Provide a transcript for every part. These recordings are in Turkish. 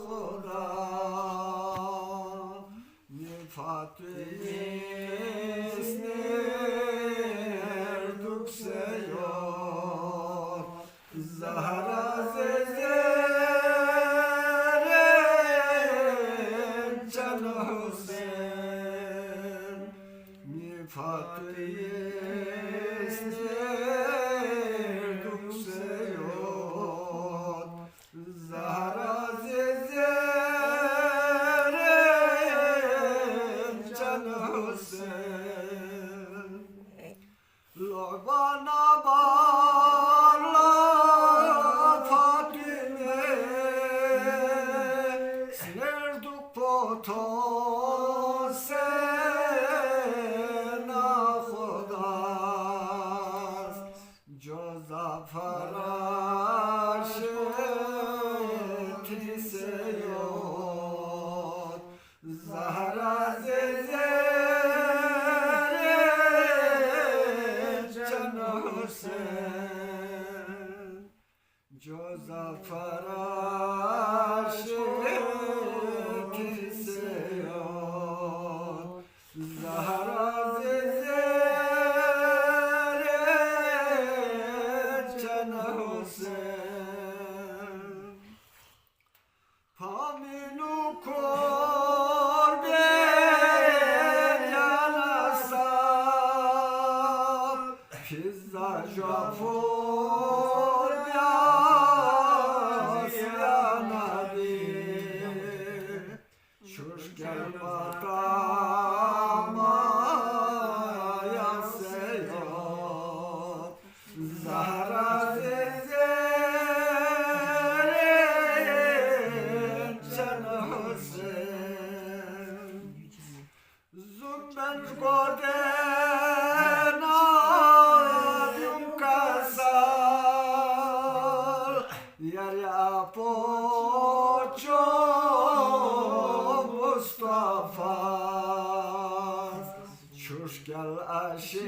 खुदा Nifat duksıyor Zahra zezerin canı Hüseyin Nifat duksıyor Zahra zezerin canı Hüseyin Lobana bağla Fatime Sinerduk poto sena Khudas Joza faraşeti seyot Zahra Joza faraşeti seyot Zahra zezeret canı Hüseyin Paminu korben yanasam Pizza Jafur Şuş gel batama yaseyot Zahra zezerin canı Hüseyin Zümben goden adyum kasal Yer yapoço Mustafa Şuş gel aşıpata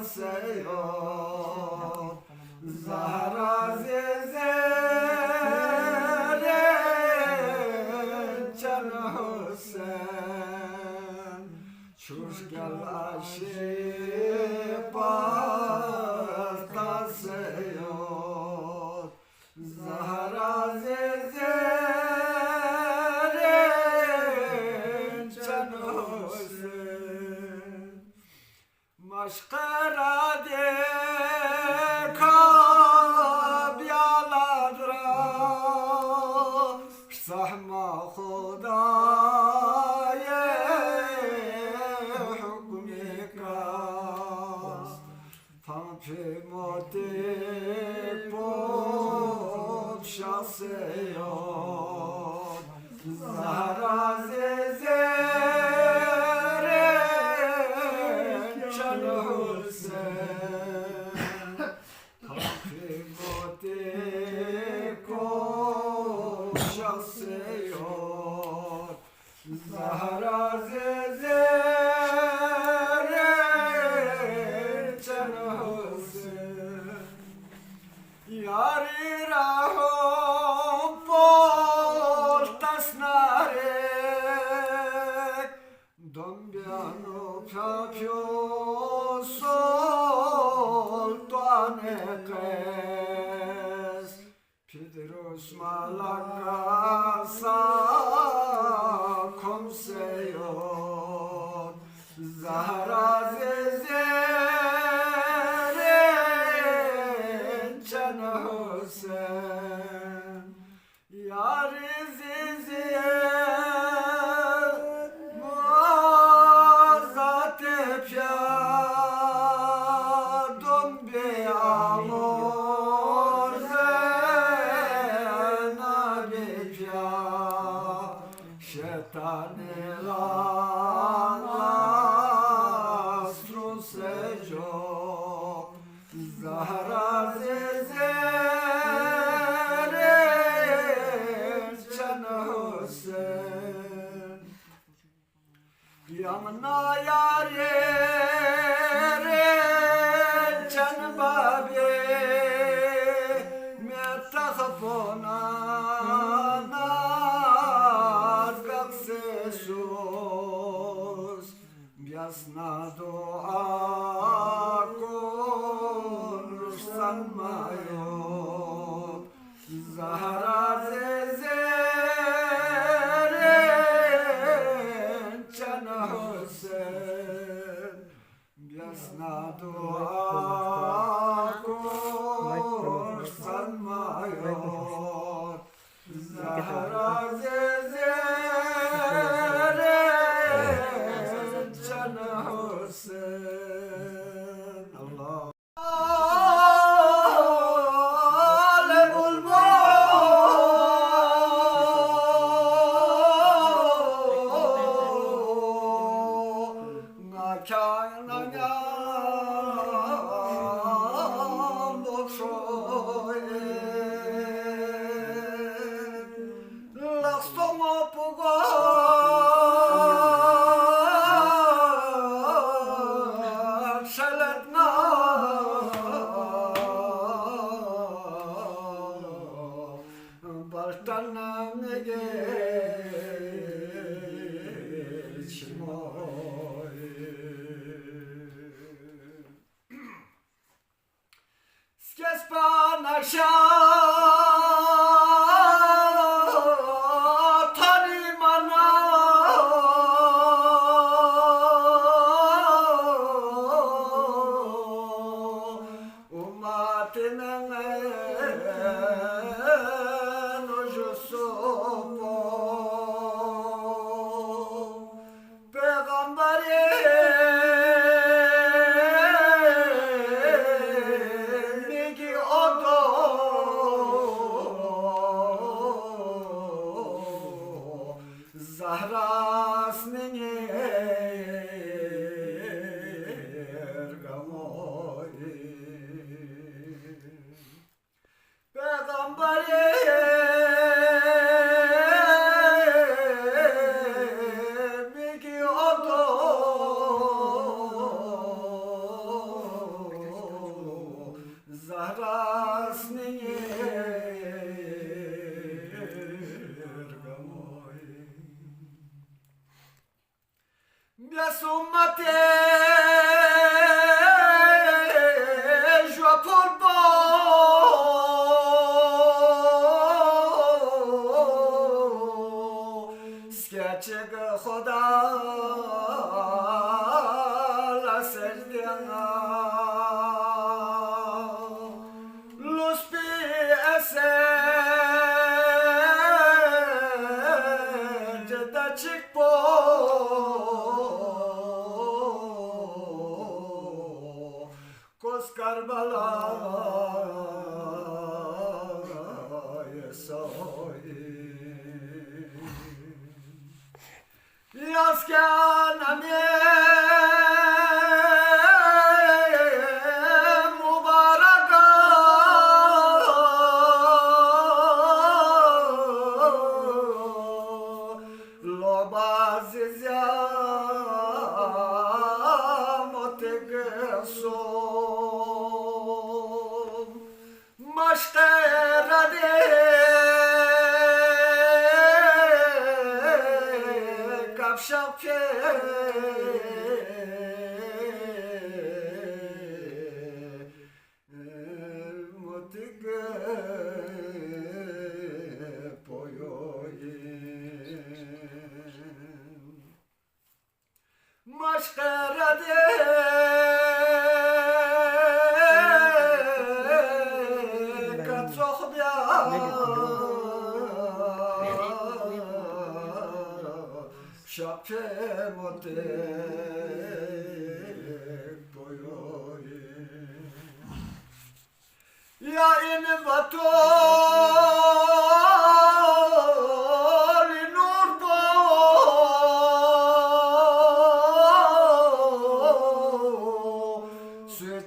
seyot Zahra zezerin canı Hüseyin Şuş gel aşıpata seyot Zahra zezerin canı Hüseyin Maşkara de kabyaladra Sahma Khudaye hukmi kas Tanfi motik pop şaseyot Zahra zezerin canı Hüseyin Tanfi motik pop şaseyot Zahra zezerin canı Hüseyin Yari rahom voltas narek Dombiano proprio sol tuanekes Pidrus malakasa komseyot Zahra zezerin canı Hüseyin Yar-ı ziziyer muazzat-ı piyadum bi-amur zenabi piyad Şeytan-ı asrun secok Zahra zezerin canı Hüseyin Yamna yarerin can babi Meta kapona nas kaksesus Biasna doa konursan mayot Zahra zezeren çana Hüseyin Biasna doa konursan mayot Zahra zezeren çana Hüseyin Allah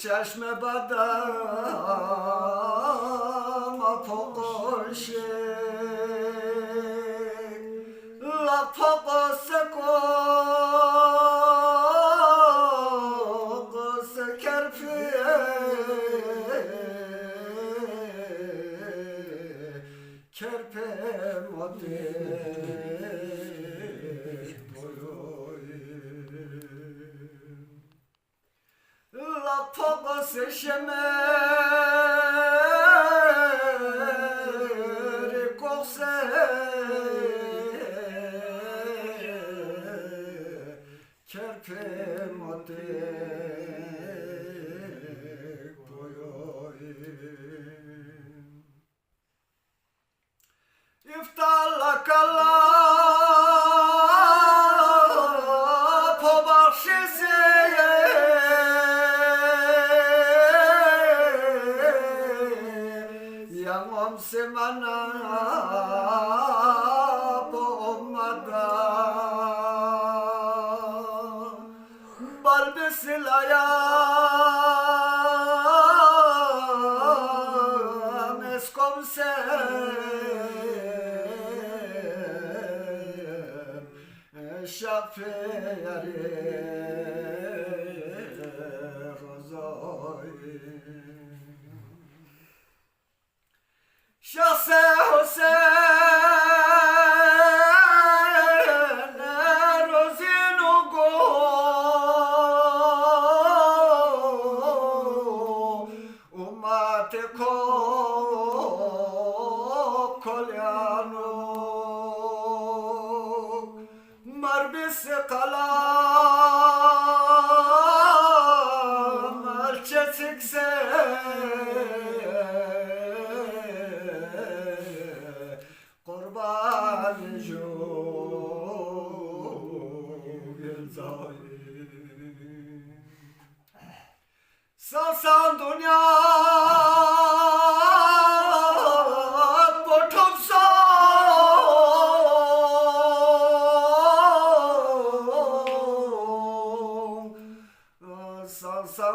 Çeşme badam apokoşe la popose kokose kerpiye kerpem la papa se şemer kokse kerpem İftarla kala pobaşısı Yamam semana pomada Balbesilaya meskomse Şafiyari rozay Şahse Hüseyin rozin ugo umate kolyano Marbisi kalam alçetikse Kurban ju Sasan dünya Salsa